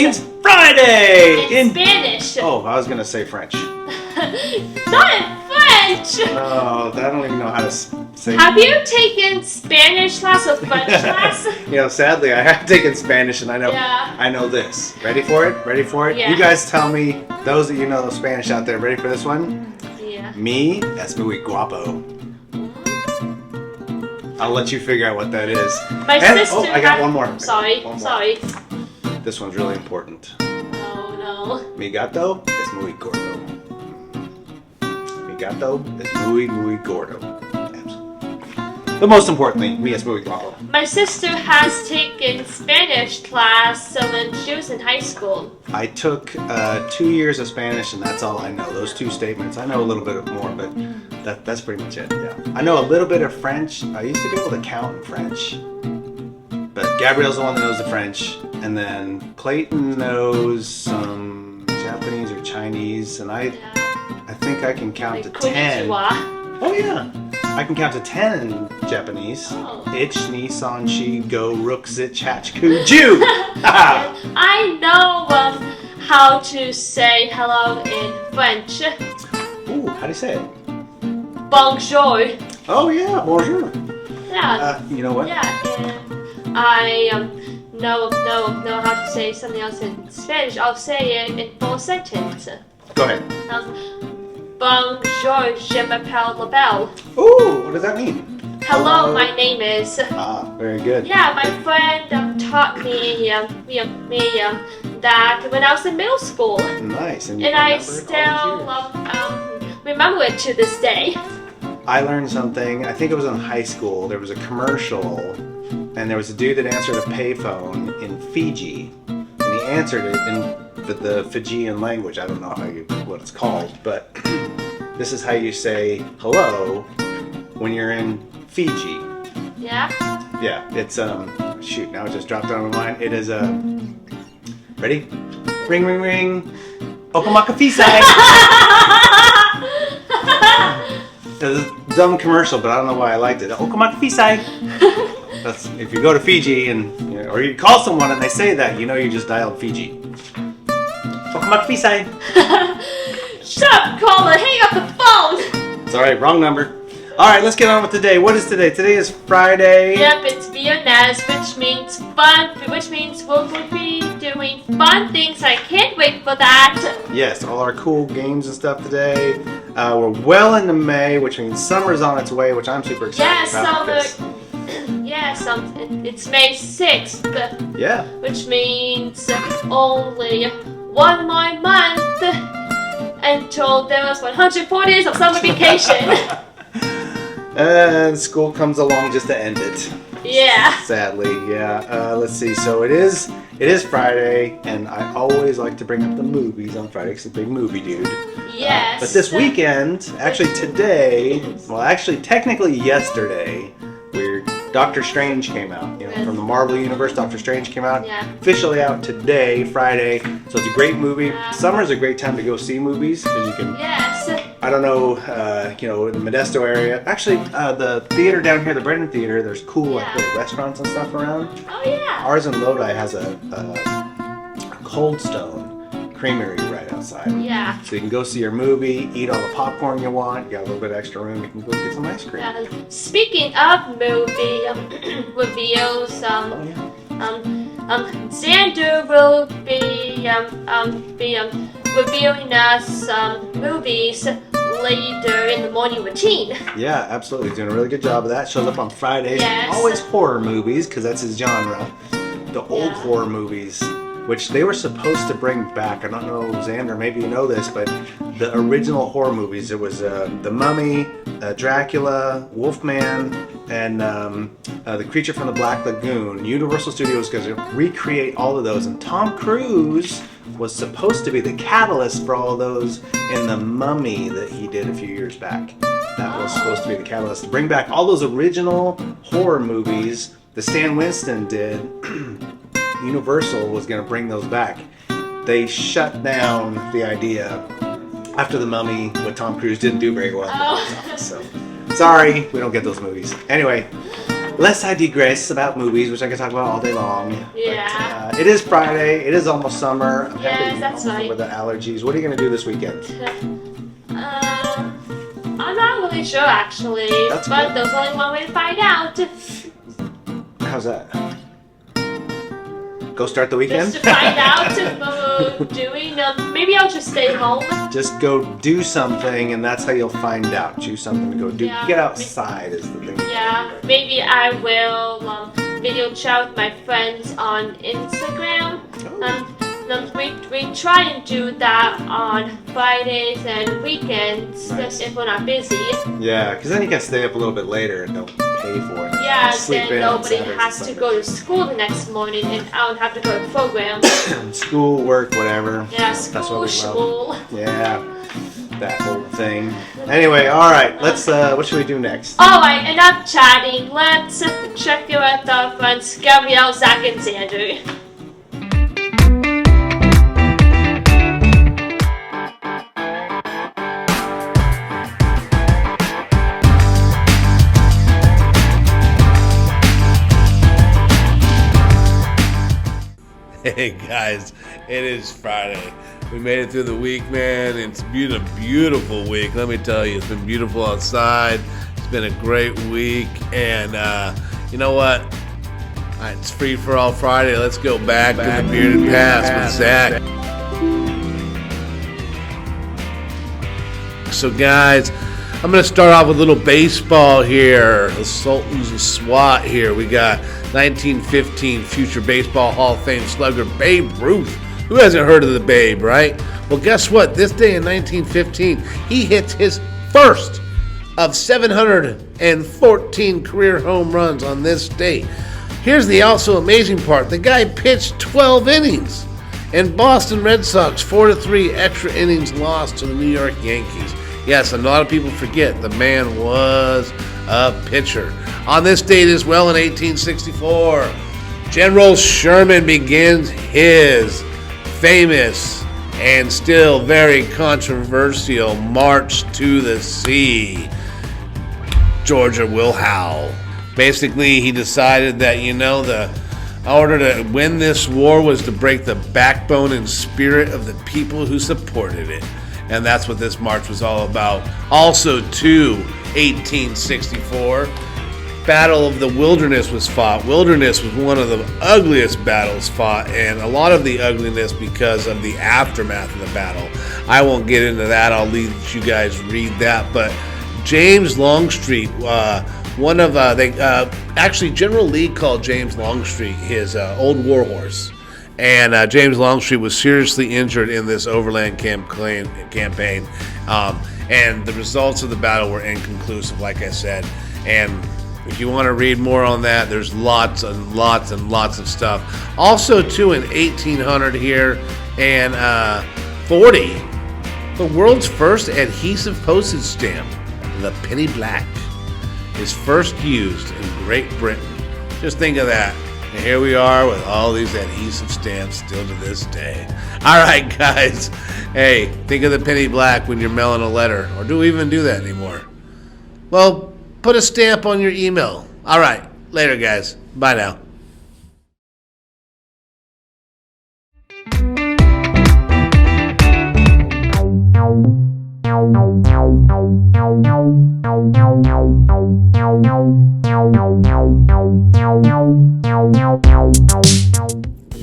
means Friday in Spanish. Oh, I was going to say French. Not in French. Oh, I don't even know how to say. Have you taken Spanish class or French class? Sadly, I have taken Spanish, and I know Yeah. I know this. Ready for it? Ready for it? Yeah. You guys tell me, those of you know Spanish out there, ready for this one? Yeah. Me es muy guapo. I'll let you figure out what that is. My sister. Oh, I got one more. Sorry. This one's really important. Oh no. Mi gato es muy gordo. Mi gato es muy gordo. But most importantly, mi es muy guapo. My sister has taken Spanish class when she was in high school. I took 2 years of Spanish, and that's all I know. Those two statements. I know a little bit more, but that's pretty much it. Yeah, I know a little bit of French. I used to be able to count in French, but Gabrielle's the one that knows the French, and then Clayton knows some Japanese or Chinese, and I think I can count to 10. Konnichiwa. Oh yeah. I can count to 10 in Japanese. Oh. Ich, ni, san, shi, go, ruk, zit, chach, ku, ju. I know how to say hello in French. Ooh, how do you say it? Bonjour. Oh yeah, bonjour. Yeah. You know what? Yeah, and I know how to say something else in Spanish. I'll say it in full sentence. Go ahead. Bonjour, je m'appelle La Belle. Ooh, what does that mean? Hello, my name is. Ah, very good. Yeah, my friend taught me that when I was in middle school. Nice. And I still remember it to this day. I learned something, I think it was in high school. There was a commercial, and there was a dude that answered a payphone in Fiji. And he answered it in the Fijian language. I don't know what it's called, but this is how you say hello when you're in Fiji. Yeah? Yeah, it's shoot, now it just dropped out of my mind. It is ready? Ring ring ring. Okamakafisai. It was a dumb commercial, but I don't know why I liked it. Okamakafisai. That's if you go to Fiji and or you call someone and they say that, you just dialed Fiji. Okamakafisai. Shut up, caller! Hang up the phone! It's alright, wrong number. Alright, let's get on with today. What is today? Today is Friday. Yep, it's Viernes, which means we'll be doing fun things. I can't wait for that. Yes, all our cool games and stuff today. We're well into May, which means summer's on its way, which I'm super excited about. It's May 6th. Yeah. Which means only one more month until there was 104 days of summer vacation. And school comes along just to end it. Yeah. Sadly, yeah. Let's see. So it is Friday, and I always like to bring up the movies on Friday because I'm a big movie dude. Yes. But this weekend, actually today, technically yesterday, where Doctor Strange came out. From the Marvel Universe, Doctor Strange came out. Yeah. Officially out today, Friday. So it's a great movie. Summer's a great time to go see movies because you can. Yes. I don't know, in the Modesto area. Actually, the theater down here, the Brennan Theater, there's cool little restaurants and stuff around. Oh yeah. Ours in Lodi has a Cold Stone creamery right outside. Yeah. So you can go see your movie, eat all the popcorn you want. You got a little bit of extra room. You can go get some ice cream. Yeah. Speaking of movie reviews, Xander will be reviewing us movies later in the morning routine. Yeah, absolutely. He's doing a really good job of that. Shows up on Fridays. Yes. Always horror movies, because that's his genre. The old horror movies, which they were supposed to bring back. I don't know, Xander, maybe you know this, but the original horror movies, it was The Mummy, Dracula, Wolfman, and The Creature from the Black Lagoon. Universal Studios was going to recreate all of those, and Tom Cruise was supposed to be the catalyst for all of those in The Mummy that he did a few years back. That was supposed to be the catalyst to bring back all those original horror movies that Stan Winston did. Universal was going to bring those back. They shut down the idea after The Mummy with Tom Cruise didn't do very well. So sorry, we don't get those movies. Anyway, lest I digress about movies, which I could talk about all day long. Yeah. But, it is Friday. It is almost summer. I'm Yes, that's right. With the allergies. What are you going to do this weekend? I'm not really sure actually, but there's only one way to find out. How's that? Go start the weekend? Just to find out maybe I'll just stay home. Just go do something, and that's how you'll find out. Choose something to go do. Yeah, Get outside is the thing. Yeah, maybe I will video chat with my friends on Instagram. We try and do that on Fridays and weekends, Nice. if we're not busy. Yeah, because then you can stay up a little bit later and don't pay for it. Yeah, Sleep then in on nobody Saturdays has and to Sundays. go to school the next morning, and I don't have to go to program. School, work, whatever. Yeah, That's what we school. love. Yeah, that whole thing. Anyway, all right. Let's. What should we do next? All right, enough chatting. Let's check in with our friends Gabrielle, Zach, and Xander. Hey guys, it is Friday. We made it through the week, man. It's been a beautiful week. Let me tell you, it's been beautiful outside. It's been a great week. And you know what? All right, it's Free for All Friday. Let's go back to the bearded past with Zach. So guys, I'm going to start off with a little baseball here. The Sultans of SWAT here. We got 1915 future Baseball Hall of Fame slugger Babe Ruth. Who hasn't heard of the Babe, right? Well, guess what? This day in 1915, he hits his first of 714 career home runs on this day. Here's the also amazing part. The guy pitched 12 innings. And Boston Red Sox 4-3 extra innings lost to the New York Yankees. Yes, a lot of people forget the man was a pitcher. On this date as well in 1864, General Sherman begins his famous and still very controversial March to the Sea. Georgia will howl. Basically, he decided that, the order to win this war was to break the backbone and spirit of the people who supported it. And that's what this march was all about. Also, too, 1864, Battle of the Wilderness was fought. Wilderness was one of the ugliest battles fought, and a lot of the ugliness because of the aftermath of the battle. I won't get into that. I'll leave you guys read that. But James Longstreet, actually General Lee called James Longstreet his old warhorse. And James Longstreet was seriously injured in this overland campaign. And the results of the battle were inconclusive, like I said. And if you want to read more on that, there's lots and lots and lots of stuff. Also, too, in 1800 here and 40, the world's first adhesive postage stamp, the penny black, is first used in Great Britain. Just think of that. And here we are with all these adhesive stamps still to this day. All right, guys. Hey, think of the penny black when you're mailing a letter. Or do we even do that anymore? Well, put a stamp on your email. All right. Later, guys. Bye now.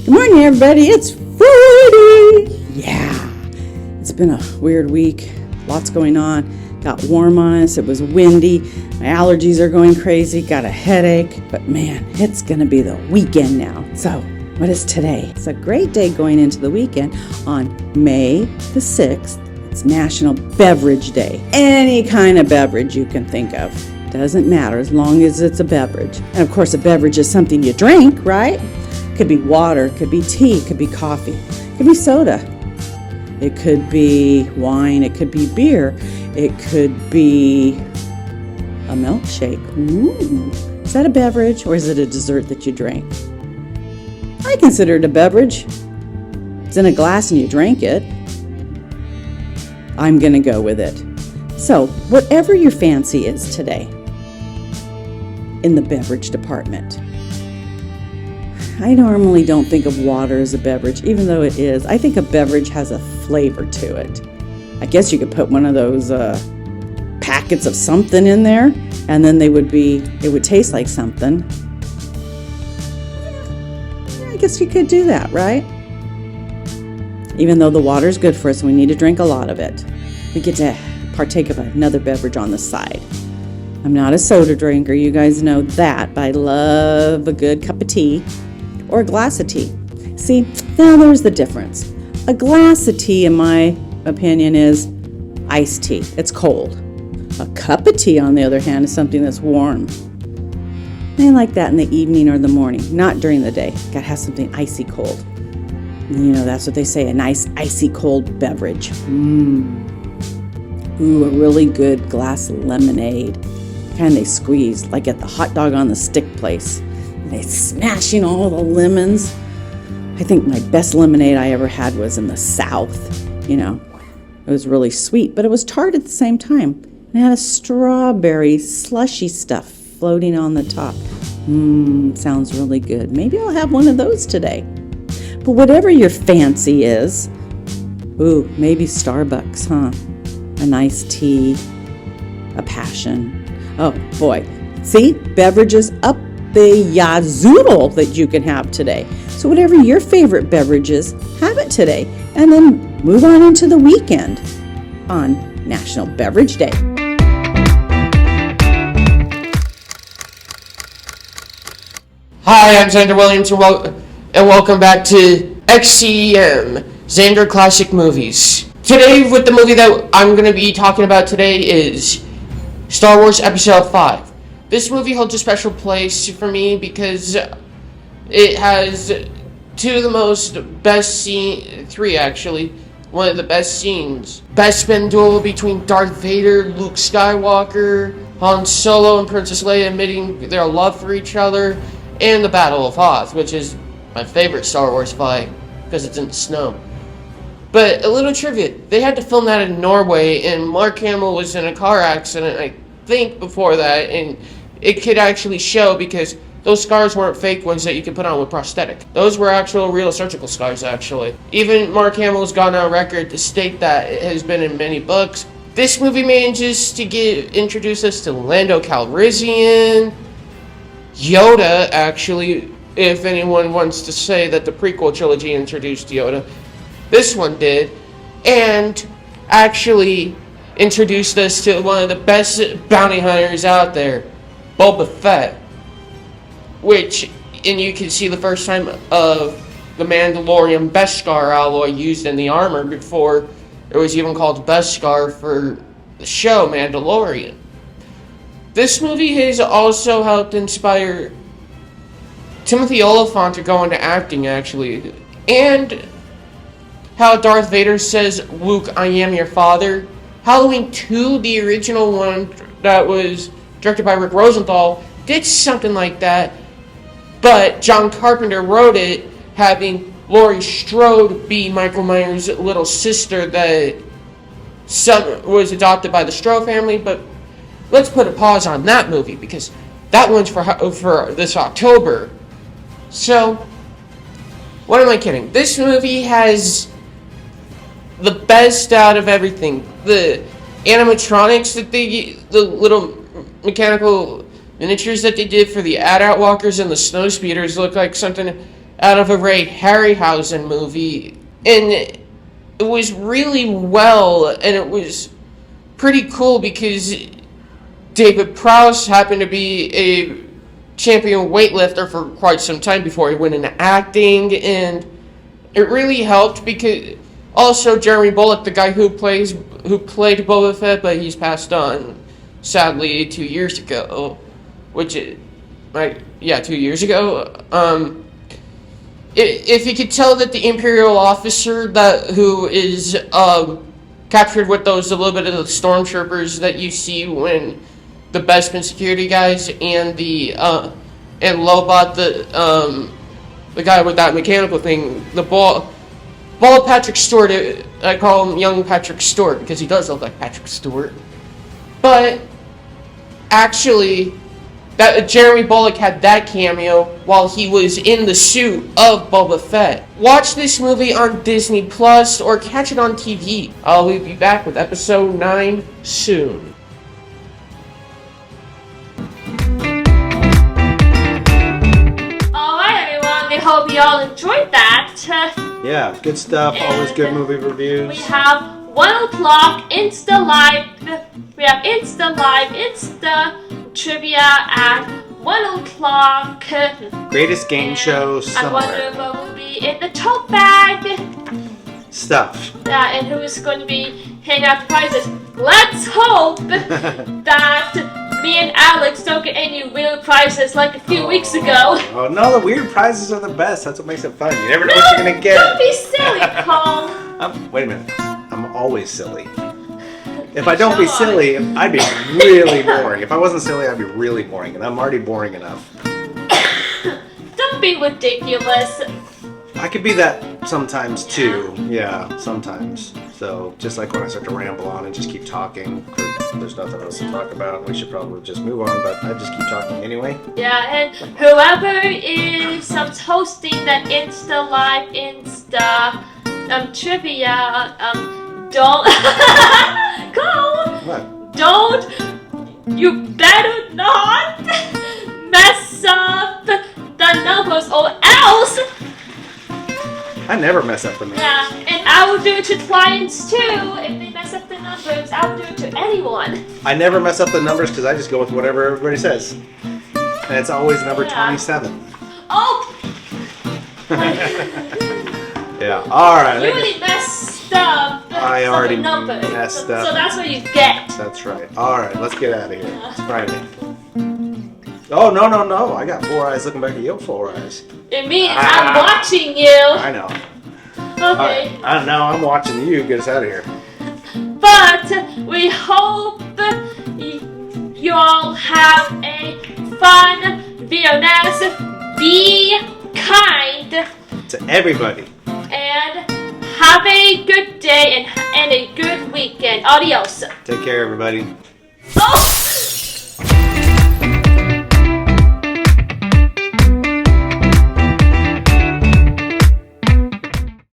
Good morning, everybody. It's Friday. Yeah. It's been a weird week. Lots going on. Got warm on us. It was windy. My allergies are going crazy. Got a headache. But man, it's going to be the weekend now. So, what is today? It's a great day going into the weekend. On May the 6th, it's National Beverage Day. Any kind of beverage you can think of. Doesn't matter as long as it's a beverage. And of course, a beverage is something you drink, right? Could be water, could be tea, could be coffee, could be soda. It could be wine, it could be beer, it could be a milkshake. Ooh, is that a beverage or is it a dessert that you drink? I consider it a beverage. It's in a glass and you drink it. I'm gonna go with it. So, whatever your fancy is today, in the beverage department. I normally don't think of water as a beverage, even though it is. I think a beverage has a flavor to it. I guess you could put one of those packets of something in there, and then it would taste like something. Yeah, I guess you could do that, right? Even though the water's good for us and we need to drink a lot of it, we get to partake of another beverage on the side. I'm not a soda drinker, you guys know that, but I love a good cup of tea or a glass of tea. See, now there's the difference. A glass of tea, in my opinion, is iced tea. It's cold. A cup of tea, on the other hand, is something that's warm. I like that in the evening or the morning, not during the day. Gotta have something icy cold. You know, that's what they say, a nice icy cold beverage. Ooh, a really good glass of lemonade. Kind they squeeze, like at the hot dog on the stick place. They smashing all the lemons. I think my best lemonade I ever had was in the South. You know, it was really sweet, but it was tart at the same time. It had a strawberry slushy stuff floating on the top. Sounds really good. Maybe I'll have one of those today. But whatever your fancy is, ooh, maybe Starbucks, huh? A nice tea, a passion. Oh boy, see, beverages up the yazoo that you can have today. So whatever your favorite beverage is, have it today. And then move on into the weekend on National Beverage Day. Hi, I'm Xander Williams, and welcome back to XCM, Xander Classic Movies. Today, with the movie that I'm going to be talking about today is Star Wars Episode 5. This movie holds a special place for me because it has three actually, one of the best scenes. Bespin duel between Darth Vader, Luke Skywalker, Han Solo, and Princess Leia admitting their love for each other, and the Battle of Hoth, which is my favorite Star Wars fight because it's in the snow. But a little trivia, they had to film that in Norway, and Mark Hamill was in a car accident, I think, before that, and it could actually show because those scars weren't fake ones that you could put on with prosthetic. Those were actual real surgical scars, actually. Even Mark Hamill has gone on record to state that it has been in many books. This movie manages to introduce us to Lando Calrissian, Yoda, actually, if anyone wants to say that the prequel trilogy introduced Yoda. This one did, and actually introduced us to one of the best bounty hunters out there, Boba Fett, and you can see the first time of the Mandalorian Beskar alloy used in the armor before it was even called Beskar for the show Mandalorian. This movie has also helped inspire Timothy Olyphant to go into acting, actually, and how Darth Vader says, "Luke, I am your father." Halloween 2, the original one that was directed by Rick Rosenthal, did something like that, but John Carpenter wrote it, having Laurie Strode be Michael Myers' little sister that was adopted by the Strode family. But let's put a pause on that movie because that one's for this October. So, what am I kidding? This movie has the best out of everything. The animatronics the little mechanical miniatures that they did for the ad-out walkers and the snow speeders look like something out of a Ray Harryhausen movie. And it was really well, and it was pretty cool because David Prowse happened to be a champion weightlifter for quite some time before he went into acting, and it really helped because also Jeremy Bulloch, the guy who played Boba Fett, but he's passed on sadly 2 years ago, 2 years ago. If you could tell that the Imperial officer who is captured with a little bit of the stormtroopers that you see when the Bespin security guys and and Lobot, the guy with that mechanical thing, the ball Patrick Stewart, I call him young Patrick Stewart because he does look like Patrick Stewart. But actually, that Jeremy Bulloch had that cameo while he was in the suit of Boba Fett. Watch this movie on Disney Plus or catch it on TV. I'll be back with episode 9 soon. Alright, everyone, we hope you all enjoyed that. Yeah, good stuff. Always good movie reviews. We have 1 o'clock Insta Live. We have Insta Live, Insta Trivia at 1 o'clock. Greatest game show I wonder somewhere. what will be in the tote bag. Stuff. Yeah, and who's going to be handing out the prizes. Let's hope that me and Alex don't get any real prizes like a few weeks ago. Oh no, the weird prizes are the best. That's what makes it fun. You never know what you're gonna get. Don't be silly, Cole. Wait a minute. I'm always silly. If I don't be silly, I'd be really boring. If I wasn't silly, I'd be really boring, and I'm already boring enough. Don't be ridiculous. I could be that sometimes too. Yeah, sometimes. So just like when I start to ramble on and just keep talking, 'cause there's nothing else to talk about, we should probably just move on. But I just keep talking anyway. Yeah, and whoever is hosting that Insta Live Insta trivia, don't go. What? Don't. You better not mess up the numbers, or else. I never mess up the numbers. Yeah, and I will do it to clients too. If they mess up the numbers, I will do it to anyone. I never mess up the numbers because I just go with whatever everybody says, and it's always number 27. Oh. Yeah. All right. You already messed up. I already some numbers. messed up. So that's what you get. That's right. All right, let's get out of here. It's Friday. Oh no. I got 4 eyes looking back at you. 4 eyes. It means I'm watching you. I know. Okay. Now I'm watching you. Get us out of here. But we hope you all have a fun Viernes. Be kind. To everybody. And have a good day and a good weekend. Adios. Take care, everybody. Oh!